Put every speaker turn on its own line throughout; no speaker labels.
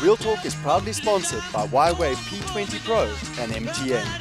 Real Talk is proudly sponsored by Y-Wave P20 Pro and MTN.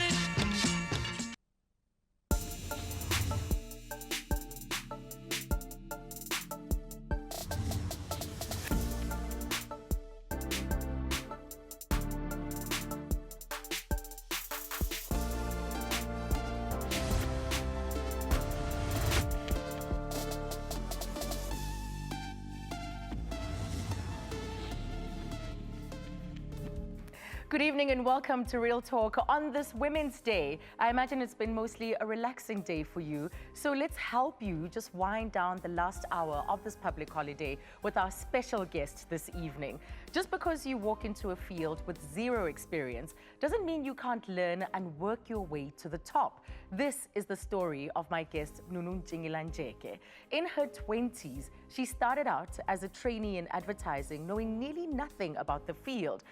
Good evening and welcome to Real Talk on this Women's Day. I imagine it's been mostly a relaxing day for you. So let's help you just wind down the last hour of this public holiday with our special guest this evening. Just because you walk into a field with zero experience doesn't mean you can't learn and work your way to the top. This is the story of my guest, Nunu Ntshingila. In her 20s, she started out as a trainee in advertising, knowing nearly nothing about the field.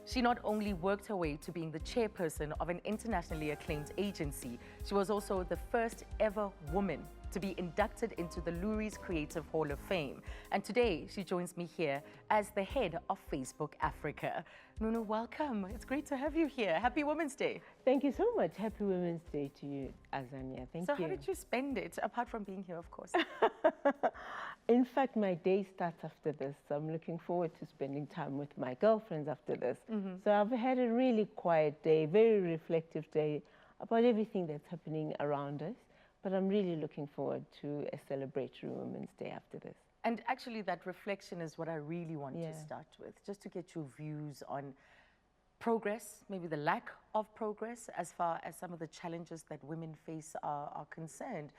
She not only worked her way to being the chairperson of an internationally acclaimed agency, she was also the first ever woman to be inducted into the Lurie's Creative Hall of Fame. And today, she joins me here as the head of Facebook Africa. Nunu, welcome. It's great to have you here. Happy Women's Day.
Thank you so much. Happy Women's Day to you, Azania. Thank you.
So how did you spend it, apart from being here, of course?
In fact, my day starts after this. So I'm looking forward to spending time with my girlfriends after this. So I've had a really quiet day, very reflective day about everything that's happening around us. But I'm really looking forward to a celebratory Women's Day after this.
And actually, that reflection is what I really want to start with, just to get your views on progress, maybe the lack of progress, as far as some of the challenges that women face are concerned.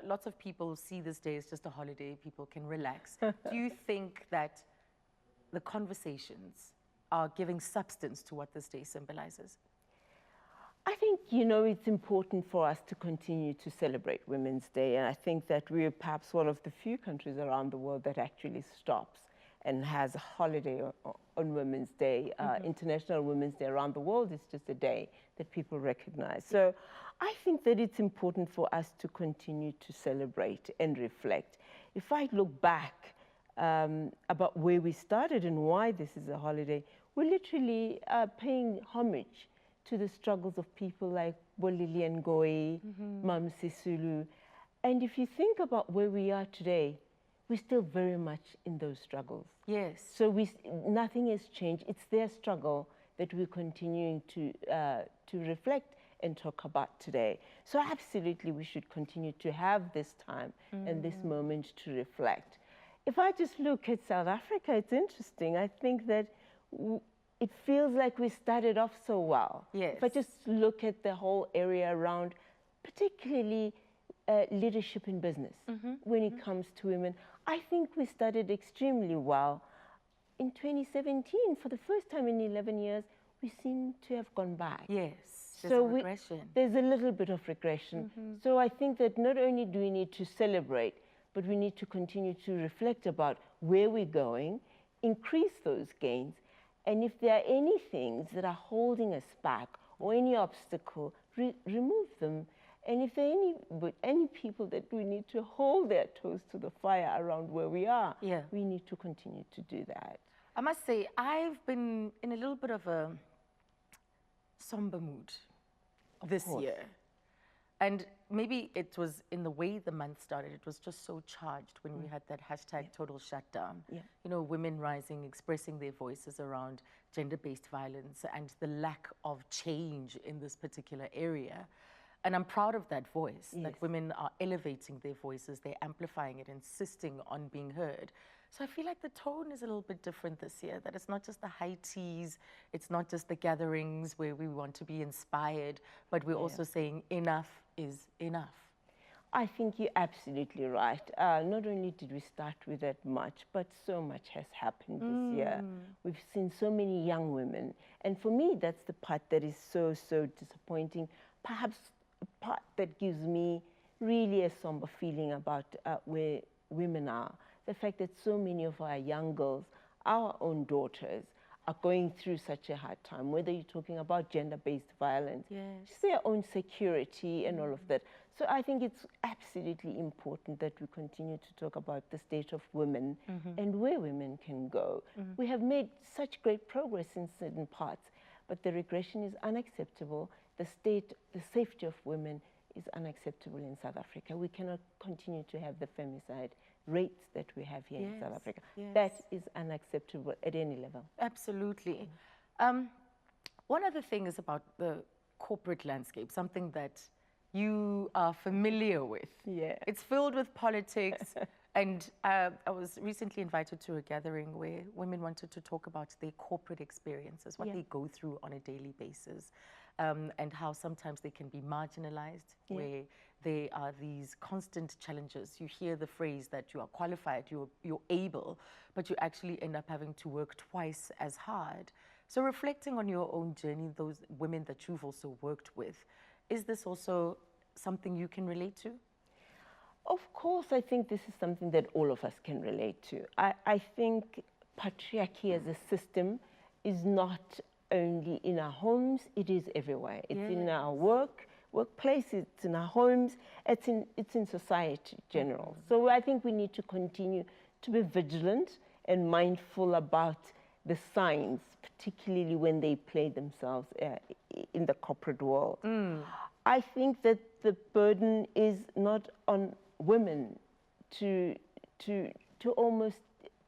Lots of people see this day as just a holiday, people can relax. Do you think that the conversations are giving substance to what this day symbolizes?
I think, you know, it's important for us to continue to celebrate Women's Day. And I think that we're perhaps one of the few countries around the world that actually stops and has a holiday on Women's Day. International Women's Day around the world is just a day that people recognize. So I think that it's important for us to continue to celebrate and reflect. If I look back about where we started and why this is a holiday, we're literally paying homage to the struggles of people like Jillian, Mam Sisulu. And if you think about where we are today, we're still very much in those struggles.
Yes.
So nothing has changed. It's their struggle that we're continuing to reflect and talk about today. So absolutely, we should continue to have this time and this moment to reflect. If I just look at South Africa, it's interesting. I think that it feels like we started off so well.
Yes.
If I just look at the whole area around, particularly leadership in business, when it comes to women, I think we started extremely well. In 2017, for the first time in 11 years, we seem to have gone back.
Yes, there's a regression.
There's a little bit of regression. So I think that not only do we need to celebrate, but we need to continue to reflect about where we're going, increase those gains, and if there are any things that are holding us back or any obstacle, remove them. And if there are any people that we need to hold their toes to the fire around where we are, we need to continue to do that.
I must say, I've been in a little bit of a somber mood this year. And maybe it was in the way the month started, it was just so charged when we had that hashtag total shutdown. You know, women rising, expressing their voices around gender-based violence and the lack of change in this particular area. And I'm proud of that voice, that women are elevating their voices, they're amplifying it, insisting on being heard. So I feel like the tone is a little bit different this year, that it's not just the high teas, it's not just the gatherings where we want to be inspired, but we're also saying enough is enough.
I think you're absolutely right. Not only did we start with that much, but so much has happened this year. We've seen so many young women. And for me, that's the part that is so, so disappointing. Perhaps a part that gives me really a somber feeling about where women are. The fact that so many of our young girls, our own daughters, are going through such a hard time, whether you're talking about gender-based violence,
Yes.
just their own security and all of that. So I think it's absolutely important that we continue to talk about the state of women and where women can go. We have made such great progress in certain parts, but the regression is unacceptable. The safety of women is unacceptable in South Africa. We cannot continue to have the femicide rates that we have here in South Africa.
Yes.
That is unacceptable at any level.
Absolutely. One other thing is about the corporate landscape, something that you are familiar with.
Yeah.
It's filled with politics. And I was recently invited to a gathering where women wanted to talk about their corporate experiences, what they go through on a daily basis, and how sometimes they can be marginalized, where there are these constant challenges. You hear the phrase that you are qualified, you're able, but you actually end up having to work twice as hard. So reflecting on your own journey, those women that you've also worked with, is this also something you can relate to?
Of course, I think this is something that all of us can relate to. I think patriarchy as a system is not only in our homes, it is everywhere. It's in our workplace, it's in our homes, it's in society in general. So I think we need to continue to be vigilant and mindful about the signs, particularly when they play themselves in the corporate world. I think that the burden is not on women to almost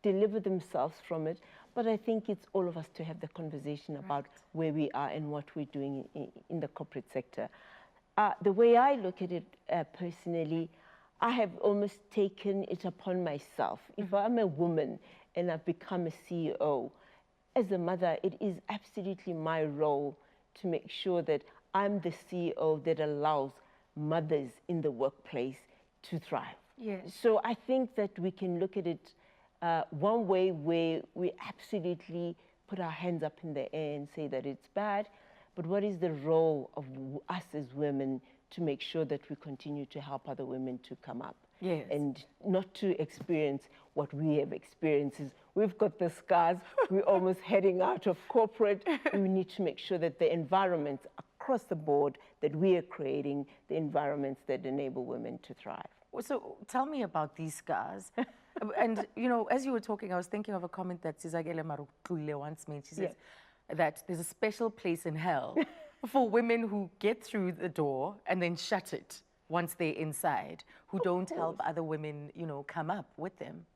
deliver themselves from it, but I think it's all of us to have the conversation about where we are and what we're doing in the corporate sector. The way I look at it personally, I have almost taken it upon myself. If I'm a woman and I've become a CEO, as a mother, it is absolutely my role to make sure that I'm the CEO that allows mothers in the workplace to thrive.
Yes.
So I think that we can look at it one way where we absolutely put our hands up in the air and say that it's bad, but what is the role of us as women to make sure that we continue to help other women to come up?
Yes.
And not to experience what we have experienced. We've got the scars, we're almost heading out of corporate. We need to make sure that the environments across the board that we are creating, the environments that enable women to thrive.
So tell me about these scars. And, you know, as you were talking, I was thinking of a comment that Sizakele Marukule once made. She says that there's a special place in hell for women who get through the door and then shut it once they're inside, who don't help other women, you know, come up with them.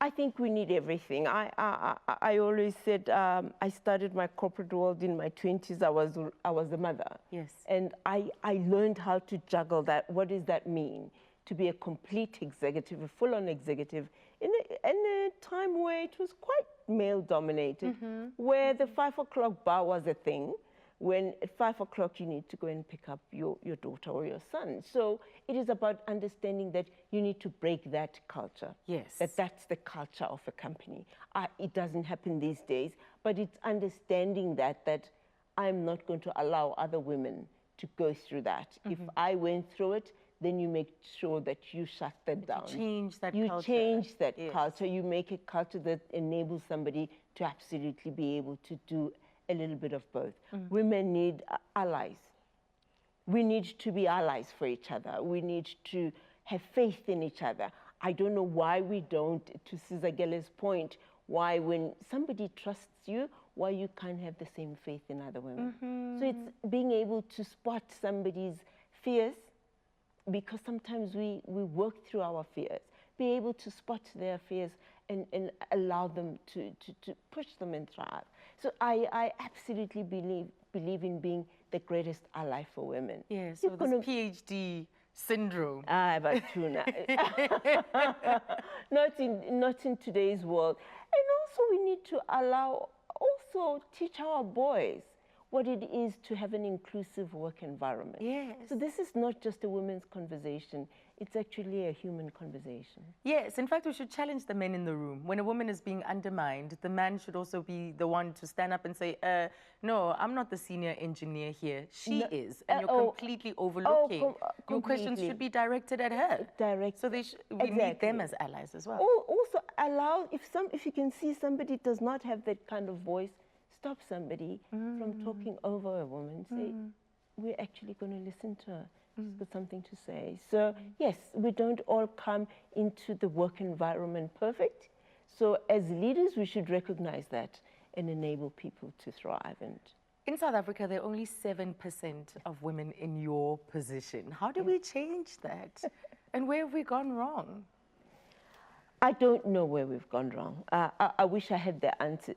I think we need everything. I always said I started my corporate world in my 20s. I was a mother.
Yes.
And I learned how to juggle that. What does that mean? To be a complete executive, a full-on executive, in a time where it was quite male-dominated, where the 5 o'clock bar was a thing, when at 5 o'clock you need to go and pick up your daughter or your son. So it is about understanding that you need to break that culture.
Yes.
That's the culture of a company. It doesn't happen these days, but it's understanding that I'm not going to allow other women to go through that. If I went through it, then you make sure that you shut that down.
You change that
you
culture.
change that culture. You make a culture that enables somebody to absolutely be able to do a little bit of both. Women need allies. We need to be allies for each other. We need to have faith in each other. I don't know why we don't, to Sizakele's point, why when somebody trusts you, why you can't have the same faith in other women. So it's being able to spot somebody's fears, because sometimes we work through our fears, be able to spot their fears and allow them to push them and thrive. So I absolutely believe in being the greatest ally for women.
Yeah, so this PhD syndrome.
But tuna. not in today's world. And also we need to teach our boys what it is to have an inclusive work environment.
Yes.
So this is not just a women's conversation, it's actually a human conversation.
Yes, in fact, we should challenge the men in the room. When a woman is being undermined, the man should also be the one to stand up and say, no, I'm not the senior engineer here. She is, and you're completely overlooking. Your questions should be directed at her. So we need them as allies as well.
Also allow, if you can see somebody does not have that kind of voice, stop somebody from talking over a woman. Say, we're actually going to listen to her. She's got something to say. So yes, we don't all come into the work environment perfect. So as leaders, we should recognize that and enable people to thrive. And
in South Africa, there are only 7% of women in your position. How do we change that? And where have we gone wrong?
I don't know where we've gone wrong. I wish I had the answer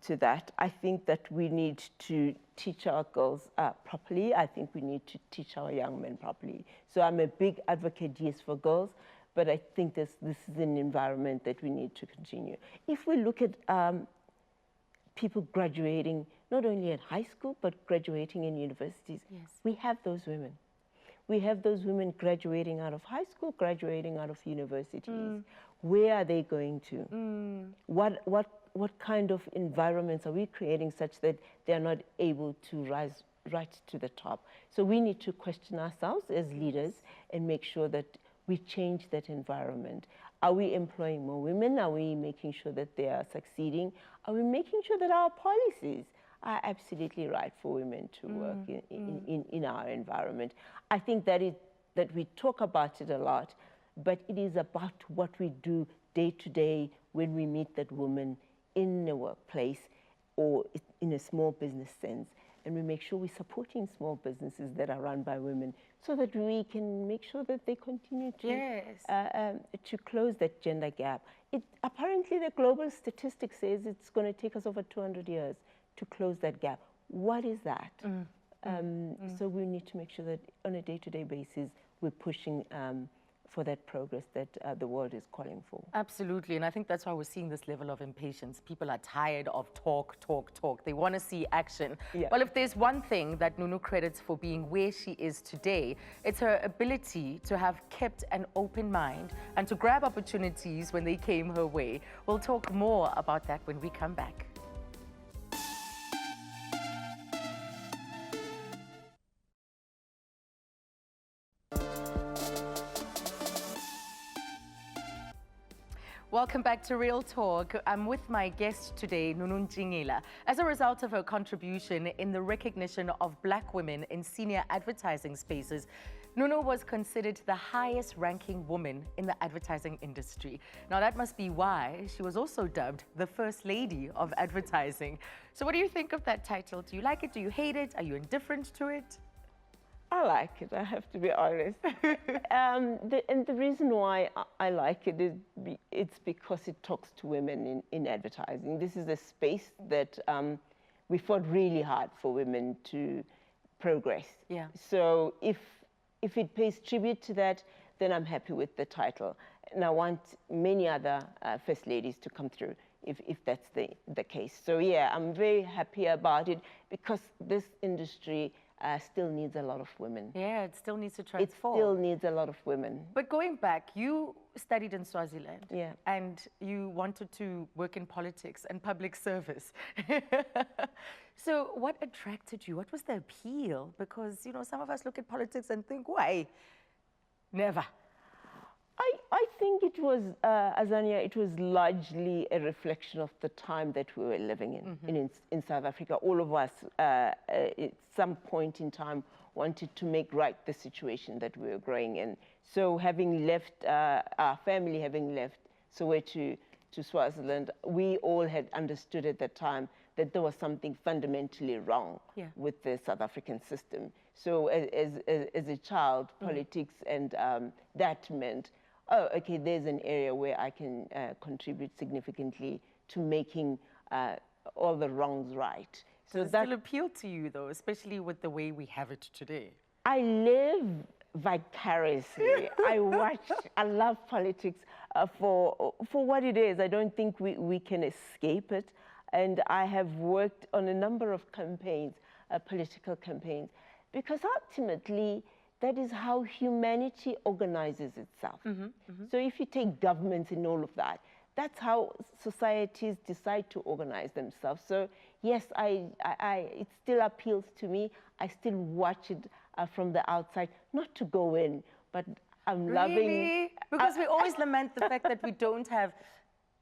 to that. I think that we need to teach our girls properly. I think we need to teach our young men properly. So I'm a big advocate, yes, for girls, but I think this is an environment that we need to continue. If we look at people graduating, not only at high school, but graduating in universities, we have those women. We have those women graduating out of high school, graduating out of universities. Where are they going to? What kind of environments are we creating such that they're not able to rise right to the top? So we need to question ourselves as leaders and make sure that we change that environment. Are we employing more women? Are we making sure that they are succeeding? Are we making sure that our policies are absolutely right for women to work in our environment? I think that we talk about it a lot, but it is about what we do day to day when we meet that woman in the workplace or in a small business sense. And we make sure we're supporting small businesses that are run by women so that we can make sure that they continue to close that gender gap. Apparently, the global statistics says it's going to take us over 200 years to close that gap. What is that? So we need to make sure that on a day-to-day basis, we're pushing for that progress that the world is calling for.
Absolutely, and I think that's why we're seeing this level of impatience. People are tired of talk. They want to see action. Well, if there's one thing that Nunu credits for being where she is today, it's her ability to have kept an open mind and to grab opportunities when they came her way. We'll talk more about that when we come back. Welcome back to Real Talk. I'm with my guest today, Nunu Ntshingila. As a result of her contribution in the recognition of Black women in senior advertising spaces, Nunu was considered the highest ranking woman in the advertising industry. Now that must be why she was also dubbed the First Lady of Advertising. So what do you think of that title? Do you like it? Do you hate it? Are you indifferent to it?
I like it, I have to be honest. And the reason why I like it is it's because it talks to women in advertising. This is a space that we fought really hard for women to progress. So if it pays tribute to that, then I'm happy with the title. And I want many other First Ladies to come through if that's the case. So yeah, I'm very happy about it because this industry still needs a lot of women.
Yeah, it still needs to transform.
It still needs a lot of women.
But going back, you studied in Swaziland. And you wanted to work in politics and public service. So what attracted you? What was the appeal? Because, you know, some of us look at politics and think, why? Never.
I think it was, Azania, it was largely a reflection of the time that we were living in South Africa. All of us, at some point in time, wanted to make right the situation that we were growing in. So having left, our family having left Soweto to Swaziland, we all had understood at that time that there was something fundamentally wrong with the South African system. So as a child, politics and that meant, oh, okay, there's an area where I can contribute significantly to making all the wrongs right.
So that still appealed to you, though, especially with the way we have it today.
I live vicariously. I love politics for what it is. I don't think we can escape it. And I have worked on a number of campaigns, political campaigns, because ultimately, that is how humanity organizes itself. So if you take governments and all of that, that's how societies decide to organize themselves. So yes, it still appeals to me. I still watch it from the outside, not to go in, but I'm loving.
Because we always lament the fact that we don't have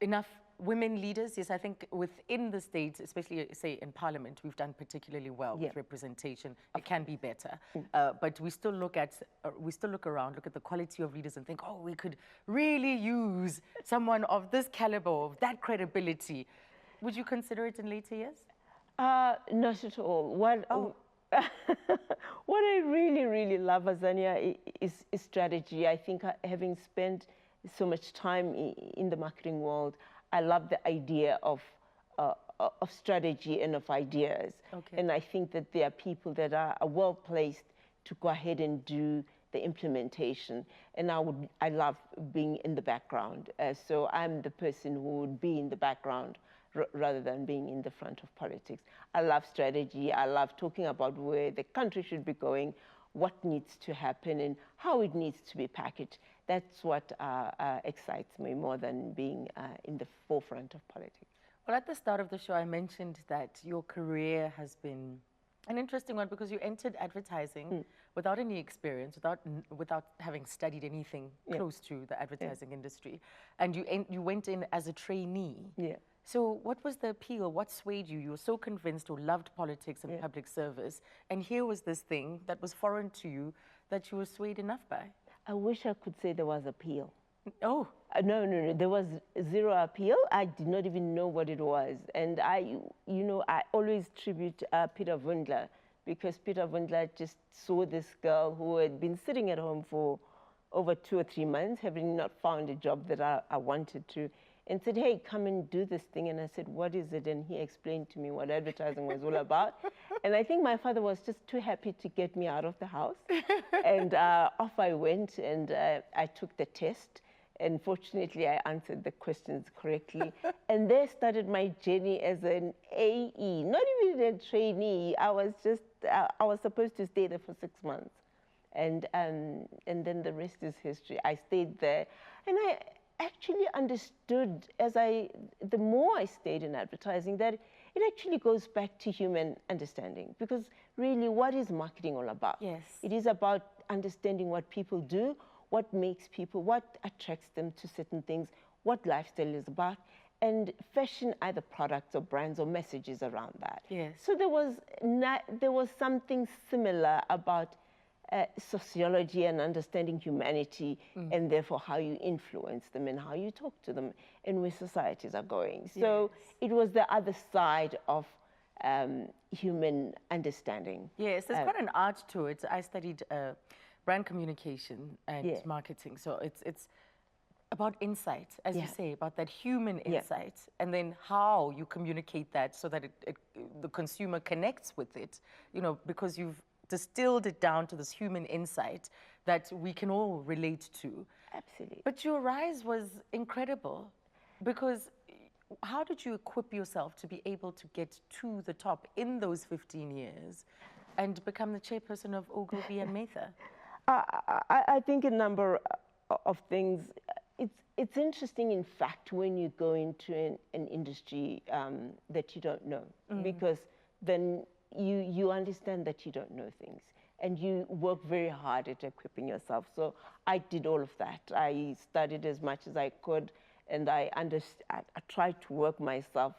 enough women leaders, yes, I think within the states, especially say in Parliament, we've done particularly well with representation. It can be better, but we still look around, look at the quality of leaders, and think, oh, we could really use someone of this caliber, of that credibility. Would you consider it in later years?
Not at all. What I really, really love, Azania, is strategy. I think having spent so much time in the marketing world, I love the idea of strategy and of ideas.
Okay.
And I think that there are people that are well placed to go ahead and do the implementation. And I love being in the background. So I'm the person who would be in the background rather than being in the front of politics. I love strategy. I love talking about where the country should be going, what needs to happen, and how it needs to be packaged. That's what excites me more than being in the forefront of politics.
Well, at the start of the show, I mentioned that your career has been an interesting one because you entered advertising without any experience, without having studied anything close to the advertising industry. And you went in as a trainee.
Yeah.
So what was the appeal? What swayed you? You were so convinced or loved politics and public service. And here was this thing that was foreign to you that you were swayed enough by.
I wish I could say there was appeal.
Oh.
No, there was zero appeal. I did not even know what it was. And I always tribute Peter Wundler, because Peter Wundler just saw this girl who had been sitting at home for over 2 or 3 months, having not found a job that I wanted to, and said, hey, come and do this thing. And I said, what is it? And he explained to me what advertising was all about. And I think my father was just too happy to get me out of the house. And off I went, and I took the test. And fortunately, I answered the questions correctly. And there started my journey as an AE, not even a trainee. I was supposed to stay there for 6 months. And then the rest is history. I stayed there. And I actually understood, the more I stayed in advertising, that it actually goes back to human understanding. Because really, what is marketing all about?
Yes.
It is about understanding what people do, what makes people, what attracts them to certain things, what lifestyle is about, and fashion either products or brands or messages around that.
Yes.
So there was something similar about sociology and understanding humanity, and therefore how you influence them and how you talk to them and where societies are going. So it was the other side of human understanding.
Yes, there's quite an art to it. I studied brand communication and marketing. So it's about insight, as you say, about that human insight, and then how you communicate that so that the consumer connects with it, because you've distilled it down to this human insight that we can all relate to.
Absolutely.
But your rise was incredible, because how did you equip yourself to be able to get to the top in those 15 years and become the chairperson of Ogilvy and Mather?
I think a number of things. It's interesting, in fact, when you go into an industry that you don't know, because then you understand that you don't know things, and you work very hard at equipping yourself. So I did all of that. I studied as much as I could, and I tried to work myself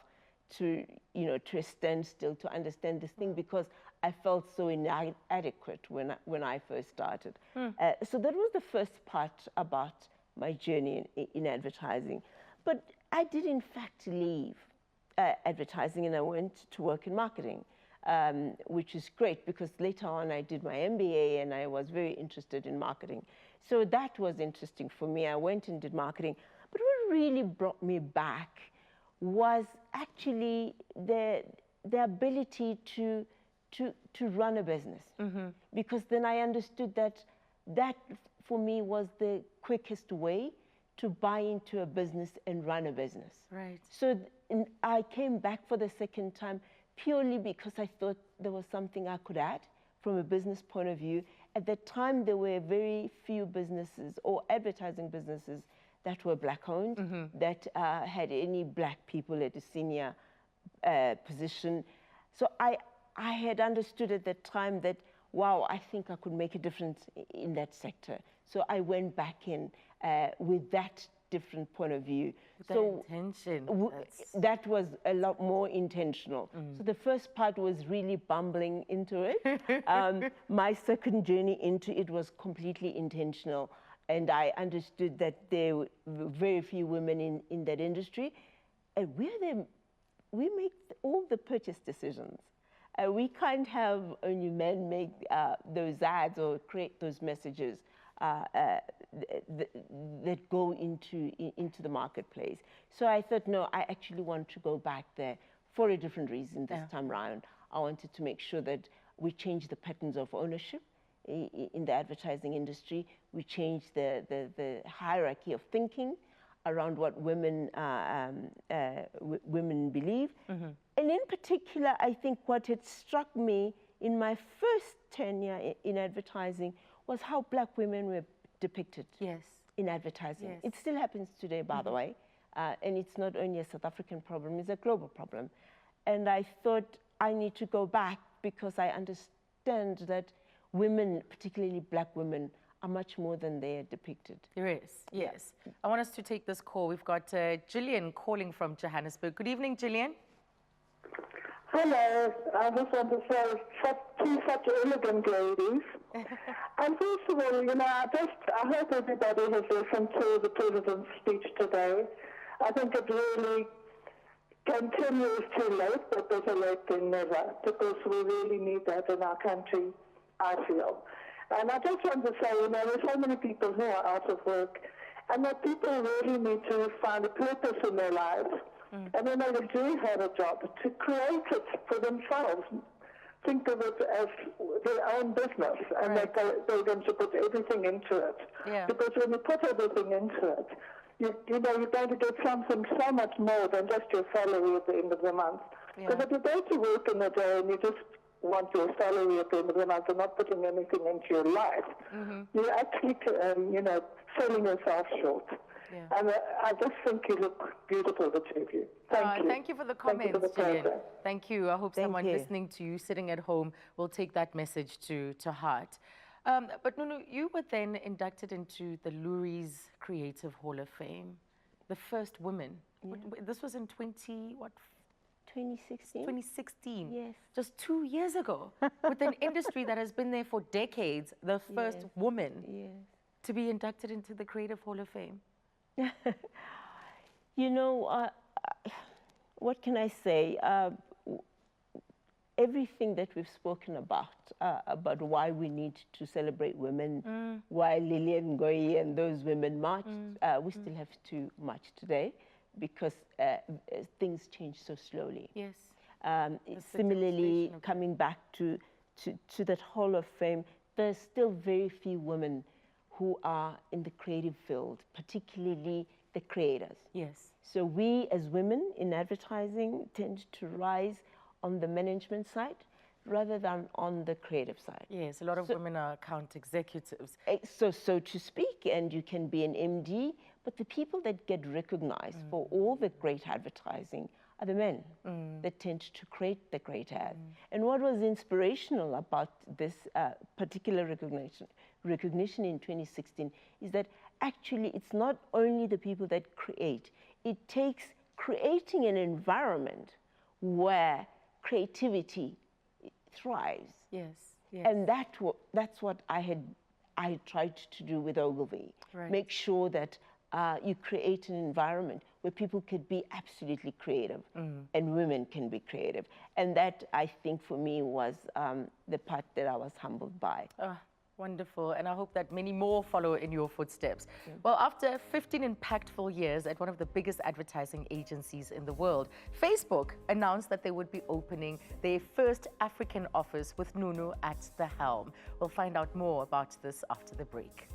to a standstill to understand this thing, because I felt so inadequate when I first started. So that was the first part about my journey in advertising. But I did, in fact, leave advertising, and I went to work in marketing, which is great, because later on I did my MBA and I was very interested in marketing. So that was interesting for me. I went and did marketing. But what really brought me back was actually the ability to run a business. Because then I understood that for me was the quickest way to buy into a business and run a business.
Right.
So I came back for the second time purely because I thought there was something I could add from a business point of view. At that time, there were very few businesses or advertising businesses that were Black-owned, that had any Black people at a senior position. So I had understood at that time that, wow, I think I could make a difference in that sector. So I went back in with that different point of view.
That intention.
That was a lot more intentional. So the first part was really bumbling into it. My second journey into it was completely intentional. And I understood that there were very few women in that industry. And we make all the purchase decisions. We can't have only men make those ads or create those messages that go into the marketplace. So I thought, no, I actually want to go back there for a different reason this time around. I wanted to make sure that we change the patterns of ownership in the advertising industry. We change the hierarchy of thinking around what women believe. And in particular, I think what had struck me in my first tenure in advertising was how Black women were depicted in advertising.
Yes.
It still happens today, by the way, and it's not only a South African problem, it's a global problem. And I thought I need to go back because I understand that women, particularly Black women, are much more than they are depicted.
There is, yes. I want us to take this call. We've got Jillian calling from Johannesburg. Good evening, Jillian.
Hello, I just want to say two such elegant ladies. And first of all, you know, I hope everybody has listened to the President's speech today. I think it really can tell you it's too late, but better late than never, because we really need that in our country, I feel. And I just want to say, you know, there's so many people who are out of work, and that people really need to find a purpose in their lives. And when they do have a job, to create it for themselves. Think of it as their own business, and that they're going to put everything into it. Because when you put everything into it, you know, you're going to get something so much more than just your salary at the end of the month. Because if you go to work in the day and you just want your salary at the end of the month and not putting anything into your life, you're actually, you know, selling yourself short. And I just think you look beautiful, the two of you. Thank you.
Thank you for the comments, Jillian. Thank you. I hope someone listening to you, sitting at home, will take that message to heart. But Nunu, you were then inducted into the Lurie's Creative Hall of Fame, the first woman. This was in 2016? 2016.
Yes.
Just 2 years ago, with an industry that has been there for decades, the first woman to be inducted into the Creative Hall of Fame.
You know, what can I say? Everything that we've spoken about why we need to celebrate women, why Lillian Ngoyi and those women marched, we still have too much today because things change so slowly.
Yes.
Similarly, coming back to that Hall of Fame, there's still very few women who are in the creative field, particularly the creators.
Yes.
So we as women in advertising tend to rise on the management side rather than on the creative side.
Yes, a lot of women are account executives.
So to speak, and you can be an MD, but the people that get recognized for all the great advertising are the men that tend to create the great ad. And what was inspirational about this particular recognition in 2016 is that actually it's not only the people that create, it takes creating an environment where creativity thrives.
Yes, yes.
And that's what I tried to do with Ogilvy.
Right.
Make sure that you create an environment where people could be absolutely creative and women can be creative. And that, I think, for me was the part that I was humbled by.
Wonderful, and I hope that many more follow in your footsteps. Well, after 15 impactful years at one of the biggest advertising agencies in the world, Facebook announced that they would be opening their first African office with Nunu at the helm. We'll find out more about this after the break.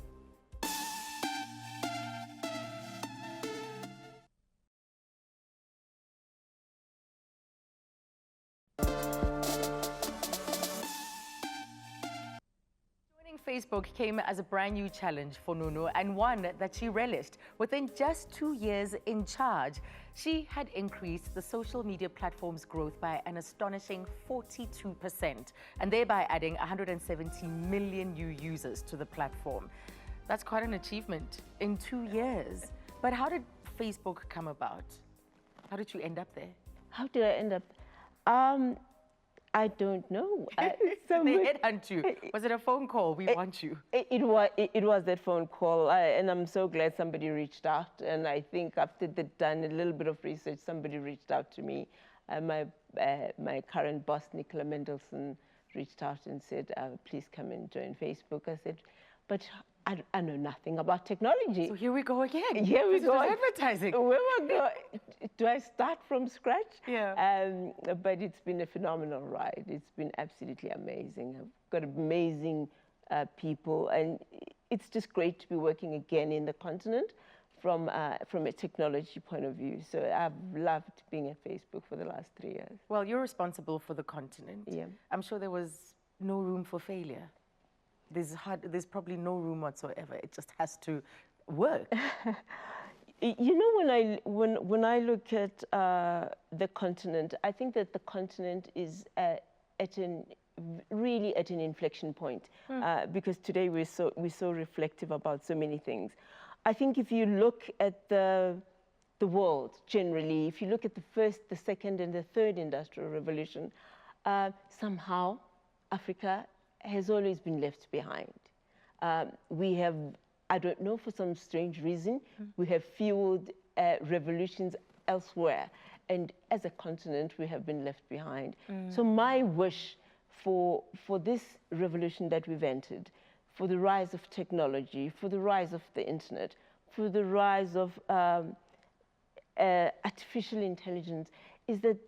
Facebook came as a brand new challenge for Nunu and one that she relished. Within just 2 years in charge, she had increased the social media platform's growth by an astonishing 42%, and thereby adding 170 million new users to the platform. That's quite an achievement in 2 years. But how did Facebook come about? How did you end up there?
How did I end up? I don't know.
Did they headhunt you? Was it a phone call? We want you.
It was that phone call, and I'm so glad somebody reached out. And I think after they'd done a little bit of research, somebody reached out to me. My current boss, Nicola Mendelsohn, reached out and said, please come and join Facebook. I said, but I know nothing about technology.
So here we go again.
Here we go.
Advertising.
Do I start from scratch?
Yeah.
But it's been a phenomenal ride. It's been absolutely amazing. I've got amazing people, and it's just great to be working again in the continent from a technology point of view. So I've loved being at Facebook for the last 3 years.
Well, you're responsible for the continent.
Yeah.
I'm sure there was no room for failure. There's probably no room whatsoever. It just has to work.
You know, when I look at the continent, I think that the continent is really at an inflection point, because today we're so reflective about so many things. I think if you look at the world generally, if you look at the first, the second, and the third industrial revolution, somehow Africa has always been left behind. We have, I don't know, for some strange reason, we have fueled revolutions elsewhere. And as a continent, we have been left behind. So my wish for this revolution that we've entered, for the rise of technology, for the rise of the internet, for the rise of artificial intelligence, is that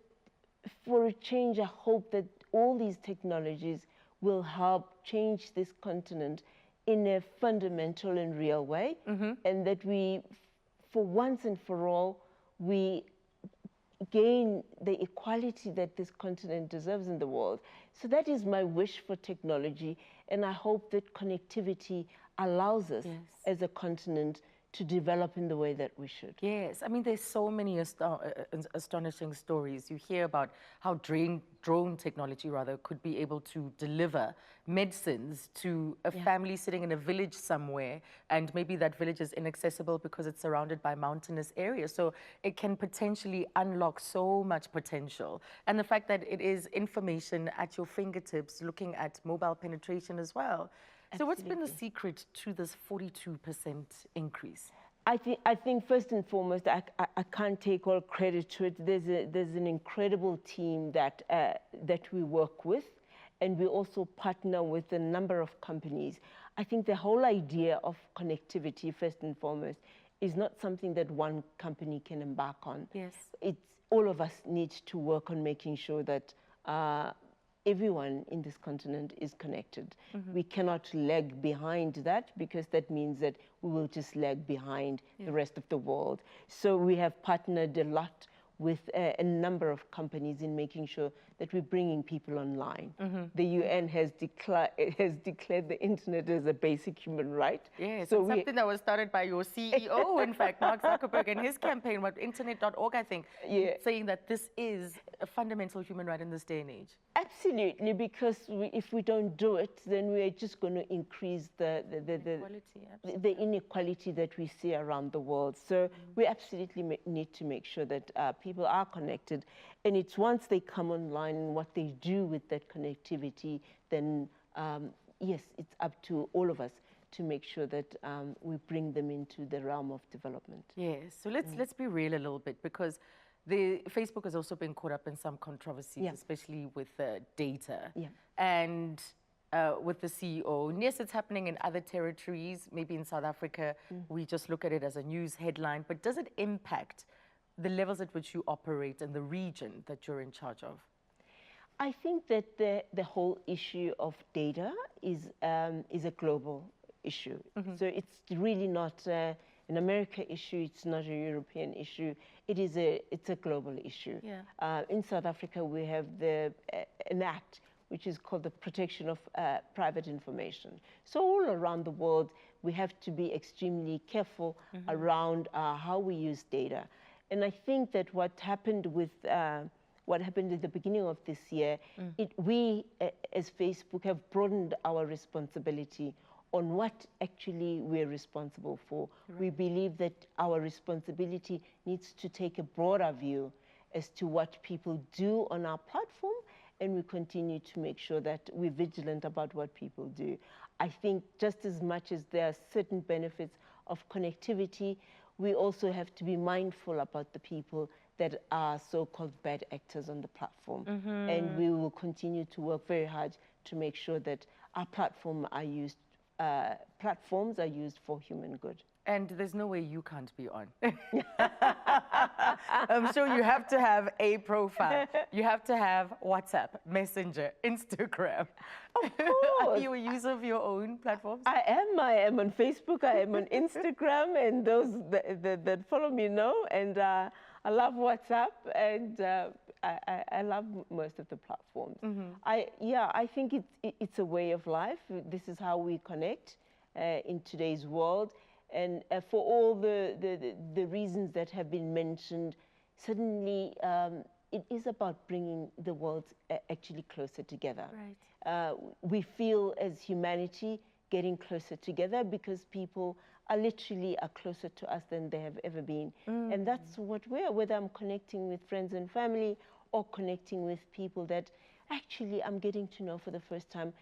for a change, I hope that all these technologies will help change this continent in a fundamental and real way, and that we, for once and for all, we gain the equality that this continent deserves in the world. So that is my wish for technology, and I hope that connectivity allows us as a continent to develop in the way that we should.
Yes, I mean, there's so many astonishing stories. You hear about how drone technology, rather, could be able to deliver medicines to a family sitting in a village somewhere, and maybe that village is inaccessible because it's surrounded by mountainous areas. So it can potentially unlock so much potential. And the fact that it is information at your fingertips, looking at mobile penetration as well. So what's been the secret to this 42% increase?
I think first and foremost, I can't take all credit to it. There's an incredible team that we work with, and we also partner with a number of companies. I think the whole idea of connectivity, first and foremost, is not something that one company can embark on.
Yes.
It's all of us need to work on making sure that everyone in this continent is connected. We cannot lag behind that, because that means that we will just lag behind the rest of the world. So we have partnered a lot with a number of companies in making sure that we're bringing people online. The UN has declared the internet as a basic human right.
Yes,
so
something that was started by your CEO, in fact, Mark Zuckerberg, and his campaign, internet.org, I think, saying that this is a fundamental human right in this day and age.
Absolutely, because if we don't do it, then we're just going to increase the inequality that we see around the world. So we absolutely need to make sure that people are connected. And it's once they come online and what they do with that connectivity, then yes, it's up to all of us to make sure that we bring them into the realm of development.
Yes, so let's be real a little bit, because Facebook has also been caught up in some controversies, especially with data. And with the CEO. And yes, it's happening in other territories, maybe in South Africa, we just look at it as a news headline, but does it impact the levels at which you operate and the region that you're in charge of?
I think that the whole issue of data is a global issue. So it's really not an American issue, it's not a European issue, it's a global issue. In South Africa, we have an act which is called the Protection of Private Information. So all around the world, we have to be extremely careful around how we use data. And I think that what happened at the beginning of this year, we as Facebook have broadened our responsibility on what actually we're responsible for. Right. We believe that our responsibility needs to take a broader view as to what people do on our platform, and we continue to make sure that we're vigilant about what people do. I think just as much as there are certain benefits of connectivity, we also have to be mindful about the people that are so-called bad actors on the platform. And we will continue to work very hard to make sure that our platforms are used for human good.
And there's no way you can't be on. I'm sure you have to have a profile. You have to have WhatsApp, Messenger, Instagram.
Of course.
Are you a user of your own platforms?
I am on Facebook, I am on Instagram, and those that follow me know. And I love WhatsApp, and I love most of the platforms. I think it's a way of life. This is how we connect in today's world. And for all the reasons that have been mentioned, certainly it is about bringing the world actually closer together. Right. We feel as humanity getting closer together because people are literally closer to us than they have ever been. And that's what we are, whether I'm connecting with friends and family or connecting with people that actually I'm getting to know for the first time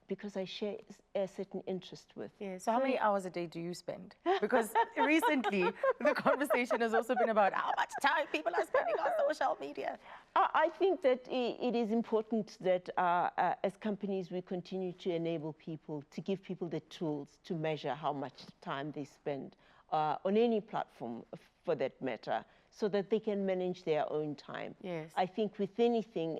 because I share a certain interest with.
Yeah, so how many hours a day do you spend? Because recently, the conversation has also been about how much time people are spending on social media.
I think that it is important that as companies, we continue to enable people, to give people the tools to measure how much time they spend on any platform, for that matter, so that they can manage their own time. Yes. I think with anything,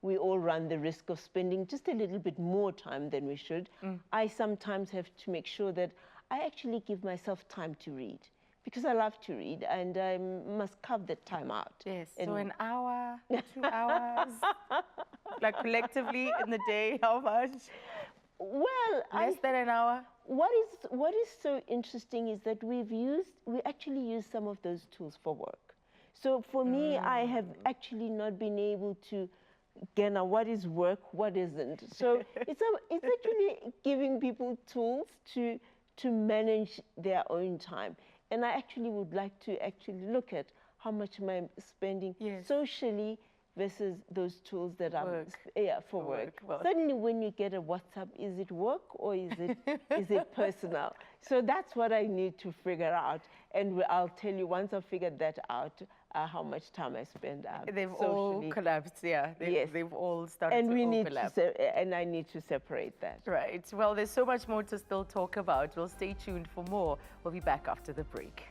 we all run the risk of spending just a little bit more time than we should. I sometimes have to make sure that I actually give myself time to read because I love to read and I must carve that time out.
Yes, and so an hour, 2 hours, like collectively in the day, how much?
Well,
less than an hour?
What is so interesting is that we actually use some of those tools for work. So for me, I have actually not been able to Gena, what is work, what isn't. So it's actually giving people tools to manage their own time. And I actually would like to actually look at how much am I spending socially versus those tools that are for work. Well, suddenly when you get a WhatsApp, is it work or is it personal? So that's what I need to figure out. And I'll tell you once I've figured that out, how much time I spend
They've
socially.
all collapsed, yeah. They've all started
and
to
we
overlap.
And I need to separate that.
Right. Well, there's so much more to still talk about. We'll stay tuned for more. We'll be back after the break.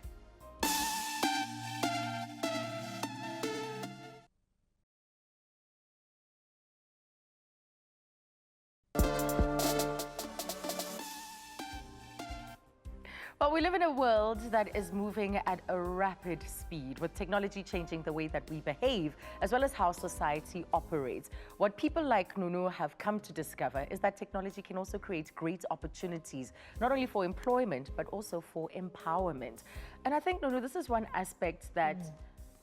Well, we live in a world that is moving at a rapid speed, with technology changing the way that we behave, as well as how society operates. What people like Nunu have come to discover is that technology can also create great opportunities, not only for employment, but also for empowerment. And I think, Nunu, this is one aspect that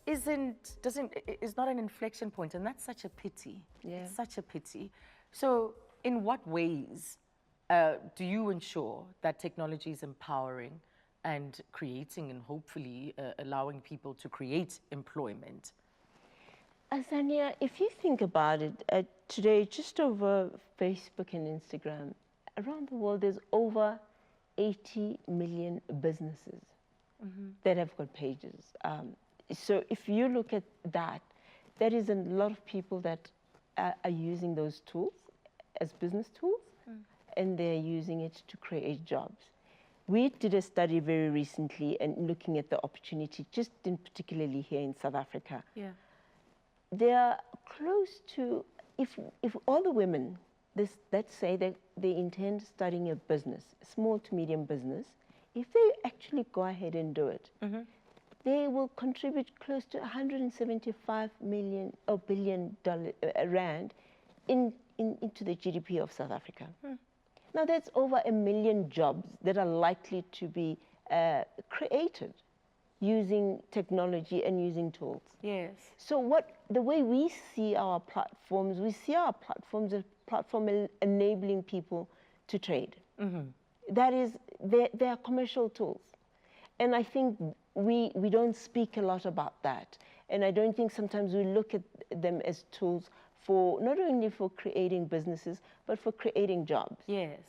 is not an inflection point, and that's such a pity. Yeah. It's such a pity. So in what ways do you ensure that technology is empowering and creating and hopefully allowing people to create employment?
Azania, if you think about it, today, just over Facebook and Instagram, around the world, there's over 80 million businesses that have got pages. So if you look at that, there is a lot of people that are using those tools as business tools. And they're using it to create jobs. We did a study very recently and looking at the opportunity, just in particularly here in South Africa. Yeah. They are close to, if all the women, let's say that they intend starting a business, a small to medium business, if they actually go ahead and do it, they will contribute close to 175 million or billion rand into the GDP of South Africa. Now, that's over 1 million jobs that are likely to be created using technology and using tools. Yes. So the way we see our platforms as platform enabling people to trade. that is, they are commercial tools. And I think we don't speak a lot about that. And I don't think sometimes we look at them as tools for, not only for creating businesses, but for creating jobs.
Yes.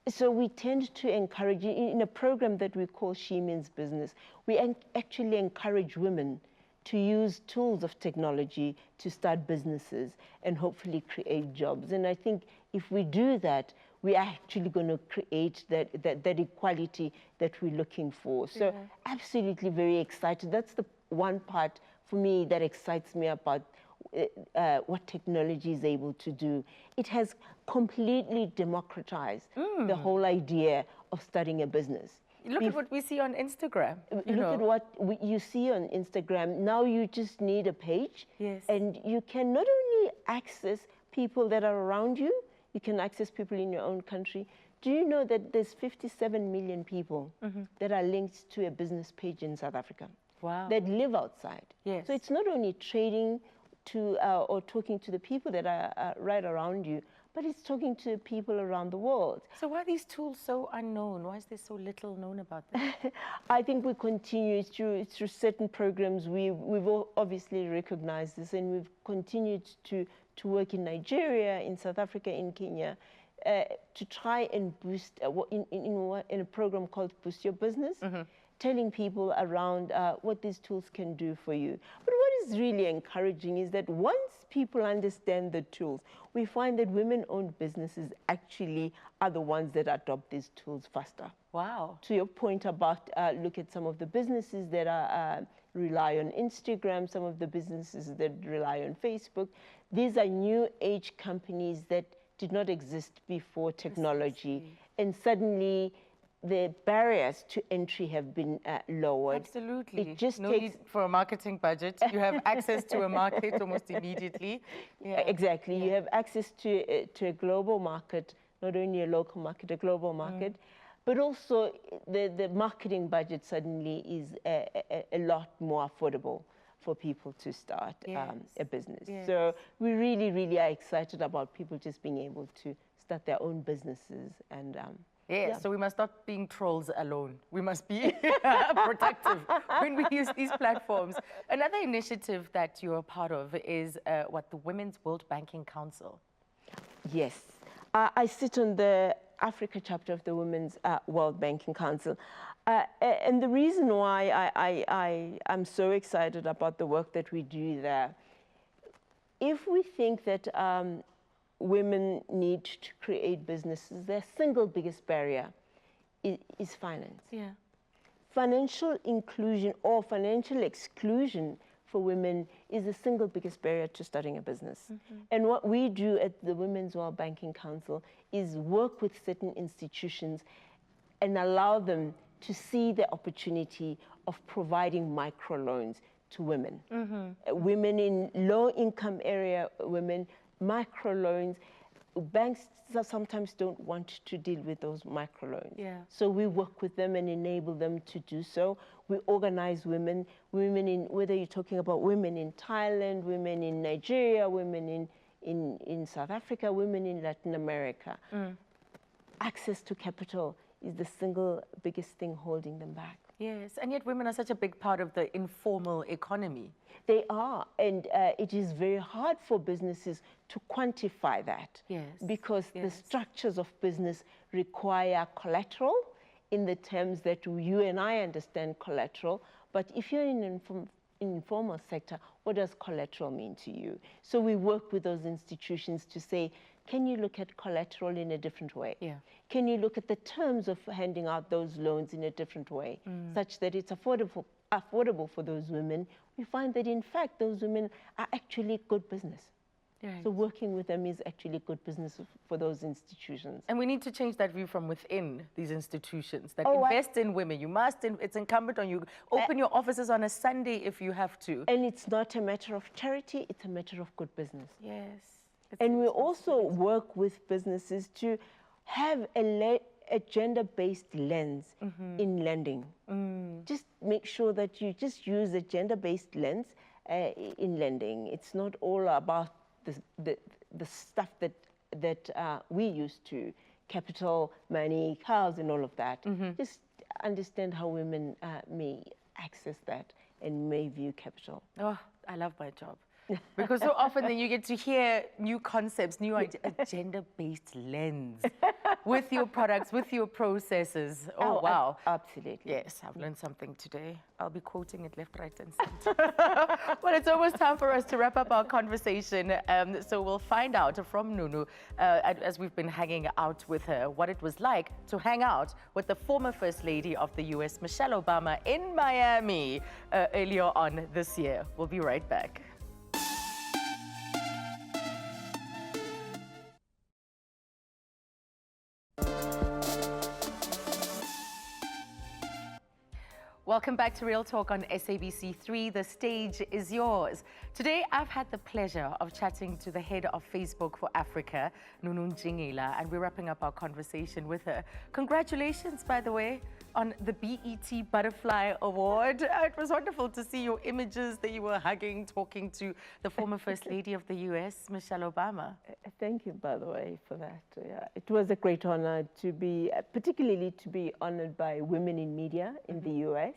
So we tend to encourage, in a program that we call She Means Business, we actually encourage women to use tools of technology to start businesses and hopefully create jobs. And I think if we do that, we are actually going to create that equality that we're looking for. So absolutely very excited. That's the one part for me that excites me about what technology is able to do. It has completely democratized the whole idea of starting a business.
Look at what we see on Instagram.
Look at what you see on Instagram. Now you just need a page.
Yes.
And you can not only access people that are around you, you can access people in your own country. Do you know that there's 57 million people that are linked to a business page in South Africa?
Wow.
That live outside.
Yes.
So it's not only trading to or talking to the people that are right around you, but it's talking to people around the world.
So why are these tools so unknown? Why is there so little known about them?
I think we continue through certain programs. We've all obviously recognized this, and we've continued to work in Nigeria, in South Africa, in Kenya, to try and boost in a program called Boost Your Business, telling people around what these tools can do for you. But what is really encouraging is that once people understand the tools, we find that women-owned businesses actually are the ones that adopt these tools faster.
Wow.
To your point about, look at some of the businesses that rely on Instagram, some of the businesses that rely on Facebook. These are new age companies that did not exist before technology. And suddenly the barriers to entry have been lowered.
Absolutely.
It just
no
takes
need for a marketing budget. You have access to a market almost immediately. Yeah.
Exactly. You have access to a global market, not only a local market, a global market, but also the marketing budget suddenly is a lot more affordable for people to start a business.
Yes.
So we really, really are excited about people just being able to start their own businesses. And
So we must stop being trolls alone. We must be productive when we use these platforms. Another initiative that you're a part of is the Women's World Banking Council.
Yes. I sit on the Africa chapter of the Women's World Banking Council. And the reason why I'm so excited about the work that we do there, if we think that women need to create businesses, their single biggest barrier is finance.
Yeah.
Financial inclusion or financial exclusion for women is the single biggest barrier to starting a business. And what we do at the Women's World Banking Council is work with certain institutions and allow them to see the opportunity of providing microloans to women. Women in low-income area, women, microloans. Banks sometimes don't want to deal with those microloans.
Yeah.
So we work with them and enable them to do so. We organize women in, whether you're talking about women in Thailand, women in Nigeria, women in South Africa, women in Latin America. Access to capital is the single biggest thing holding them back.
Yes, and yet women are such a big part of the informal economy.
They are, and it is very hard for businesses to quantify that.
Yes.
Because the structures of business require collateral in the terms that you and I understand collateral. But if you're in an informal sector, what does collateral mean to you? So we work with those institutions to say, can you look at collateral in a different way?
Yeah.
Can you look at the terms of handing out those loans in a different way, such that it's affordable for those women? We find that, in fact, those women are actually good business.
Right.
So working with them is actually good business for those institutions.
And we need to change that view from within these institutions, that invest in women. You must, it's incumbent on you. Open your offices on a Sunday if you have to.
And it's not a matter of charity, it's a matter of good business.
Yes.
And we also work with businesses to have a gender-based lens in lending. Just make sure that you just use a gender-based lens in lending. It's not all about the stuff that we used to capital, money, cars, and all of that. Just understand how women may access that and may view capital.
Oh, I love my job. Because so often then you get to hear new concepts, new ideas, a gender-based lens with your products, with your processes. Oh, wow.
Absolutely.
Yes, I've learned something today. I'll be quoting it left, right, and center. Well, it's almost time for us to wrap up our conversation. So we'll find out from Nunu, as we've been hanging out with her, what it was like to hang out with the former First Lady of the US, Michelle Obama, in Miami earlier on this year. We'll be right back. Welcome back to Real Talk on SABC 3. The stage is yours. Today, I've had the pleasure of chatting to the head of Facebook for Africa, Nunu Ntshingila, and we're wrapping up our conversation with her. Congratulations, by the way, on the BET Butterfly Award. It was wonderful to see your images that you were hugging, talking to the former First Lady of the US, Michelle Obama.
Thank you, by the way, for that. Yeah, it was a great honor to be, particularly to be honored by women in media in the US.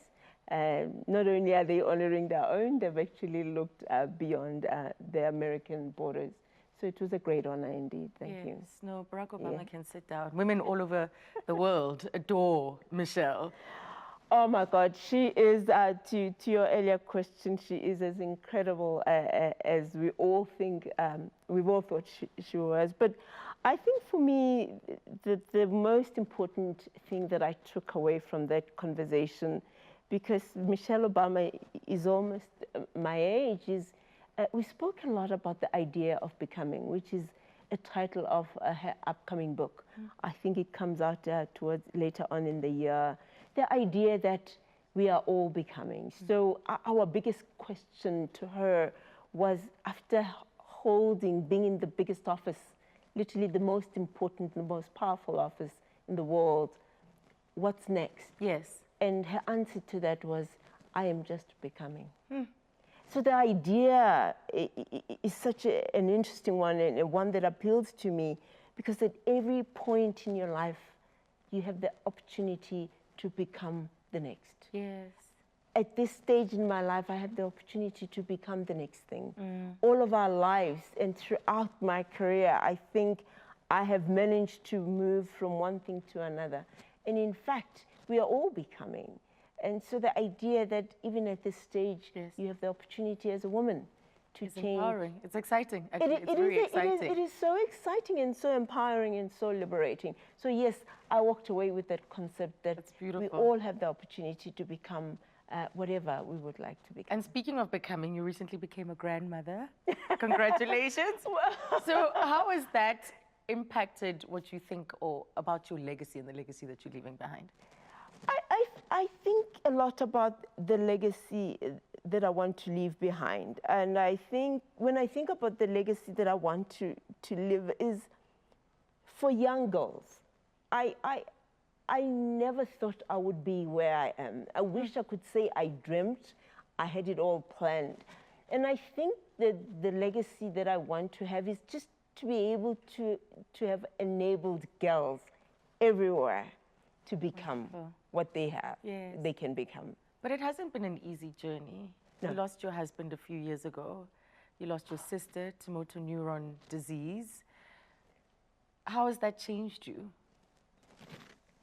Not only are they honoring their own, they've actually looked beyond the American borders. So it was a great honor indeed. Thank you.
Yes, no, Barack Obama can sit down. Women all over the world adore Michelle.
Oh my God, she is, to your earlier question, she is as incredible as we all think, we've all thought she was. But I think for me, the most important thing that I took away from that conversation, because Michelle Obama is almost my age, is we spoke a lot about the idea of becoming, which is a title of her upcoming book. I think it comes out towards later on in the year. The idea that we are all becoming. So our biggest question to her was, after being in the biggest office, literally the most important, the most powerful office in the world, what's next?
Yes.
And her answer to that was, I am just becoming. So the idea is such an interesting one, and one that appeals to me, because at every point in your life, you have the opportunity to become the next.
Yes.
At this stage in my life, I have the opportunity to become the next thing. All of our lives and throughout my career, I think I have managed to move from one thing to another. And in fact, we are all becoming. And so the idea that even at this stage, you have the opportunity as a woman to
It's
change.
empowering. It's exciting. Actually, it's very exciting.
It is so exciting and so empowering and so liberating. So yes, I walked away with that concept that we all have the opportunity to become whatever we would like to become.
And speaking of becoming, you recently became a grandmother. Congratulations. So how has that impacted what you think or about your legacy and the legacy that you're leaving behind?
I think a lot about the legacy that I want to leave behind. And I think, when I think about the legacy that I want to live, is for young girls. I never thought I would be where I am. I wish I could say I dreamt, I had it all planned. And I think that the legacy that I want to have is just to be able to have enabled girls everywhere to become what they have, they can become.
But it hasn't been an easy journey. No. You lost your husband a few years ago. You lost your sister to motor neuron disease. How has that changed you?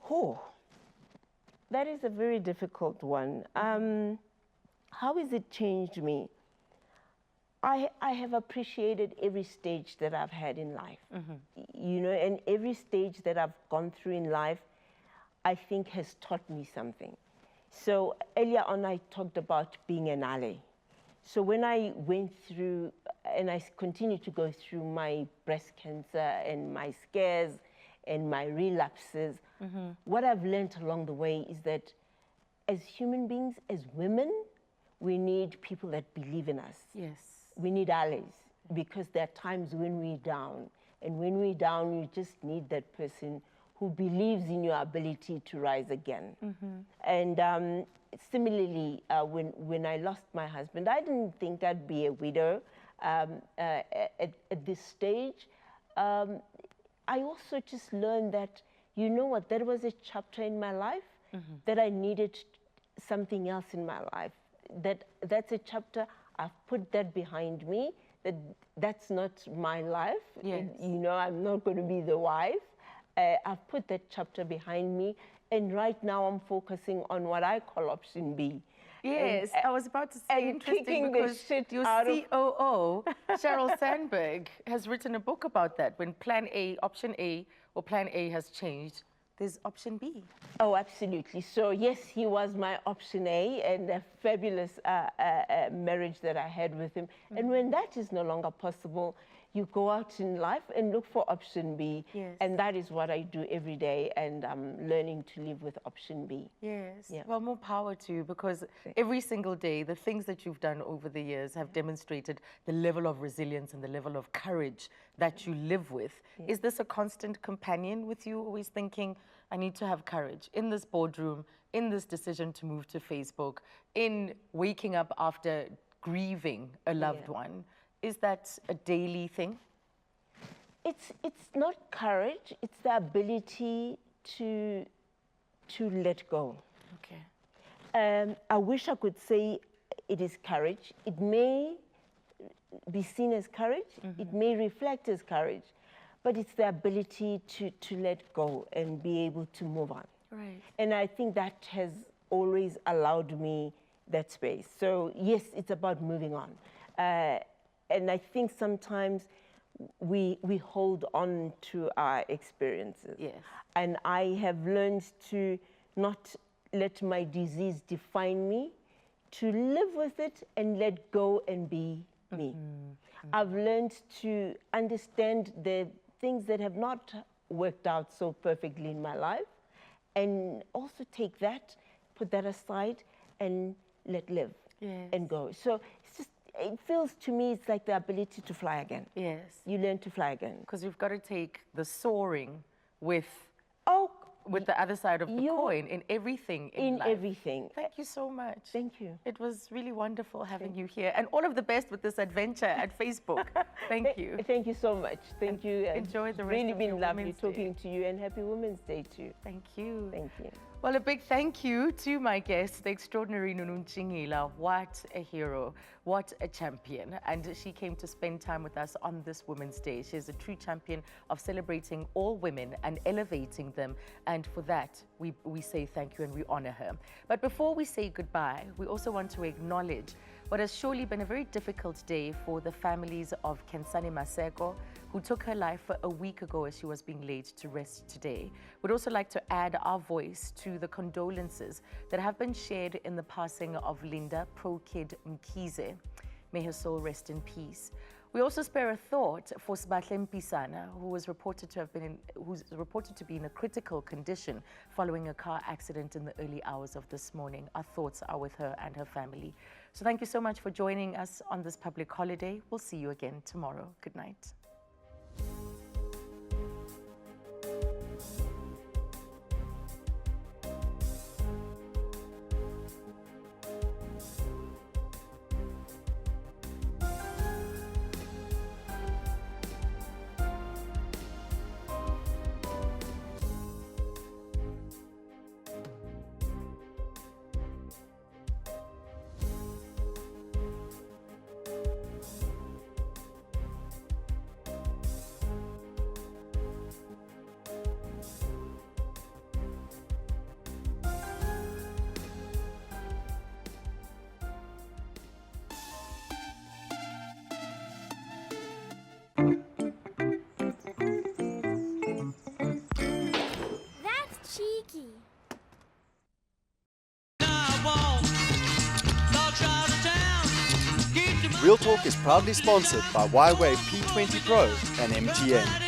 Oh, that is a very difficult one. How has it changed me? I have appreciated every stage that I've had in life. You know, and every stage that I've gone through in life, I think has taught me something. So earlier on, I talked about being an ally. So when I went through, and I continue to go through my breast cancer and my scares and my relapses, what I've learned along the way is that as human beings, as women, we need people that believe in us.
Yes.
We need allies, because there are times when we're down. And when we're down, you just need that person who believes in your ability to rise again. And similarly, when I lost my husband, I didn't think I'd be a widow at this stage. I also just learned that, you know what, that was a chapter in my life that I needed something else in my life. That's a chapter, I've put that behind me, that's not my life.
Yes.
You know, I'm not going to be the wife. I've put that chapter behind me, and right now I'm focusing on what I call option B.
Yes, I was about to say,
and
interesting,
kicking the
because
shit
your
out of-
COO, Sheryl Sandberg, has written a book about that. When plan A, option A, or plan A has changed, there's option B.
Oh, absolutely. So yes, he was my option A, and a fabulous marriage that I had with him. And when that is no longer possible, you go out in life and look for option B.
Yes.
And that is what I do every day, and I'm learning to live with option B.
Yes.
Yeah.
Well, more power to you, because every single day, the things that you've done over the years have demonstrated the level of resilience and the level of courage that you live with. Is this a constant companion with you, always thinking, I need to have courage in this boardroom, in this decision to move to Facebook, in waking up after grieving a loved one? Is that a daily thing?
It's not courage, it's the ability to let go.
Okay.
I wish I could say it is courage. It may be seen as courage, it may reflect as courage, but it's the ability to let go and be able to move on.
Right.
And I think that has always allowed me that space. So yes, it's about moving on. And I think sometimes we hold on to our experiences.
Yes.
And I have learned to not let my disease define me, to live with it and let go and be me. I've learned to understand the things that have not worked out so perfectly in my life, and also take that, put that aside, and let live and go. So it's just, it feels to me it's like the ability to fly again.
Yes.
You learn to fly again.
Because you've got to take the soaring with
With
the other side of the coin in everything in life.
everything.
Thank you so much.
Thank you.
It was really wonderful having you here, and all of the best with this adventure at Facebook. Thank you.
Thank you so much. Thank you.
Enjoy the rest
Really
of
been
your
lovely
Women's
talking
Day.
to you, and happy Women's Day too.
Thank you.
Thank you.
Well, a big thank you to my guest, the extraordinary Nunu Ntshingila. What a hero, what a champion. And she came to spend time with us on this Women's Day. She is a true champion of celebrating all women and elevating them. And for that, we say thank you and we honor her. But before we say goodbye, we also want to acknowledge what has surely been a very difficult day for the families of Azania Mosaka, who took her life a week ago as she was being laid to rest today. We'd also like to add our voice to the condolences that have been shared in the passing of Linda Pro-Kid Mkhize. May her soul rest in peace. We also spare a thought for Sbatle Mpisana, who's reported to be in a critical condition following a car accident in the early hours of this morning. Our thoughts are with her and her family. So thank you so much for joining us on this public holiday. We'll see you again tomorrow. Good night.
Real Talk is proudly sponsored by Y-Way P20 Pro and MTN.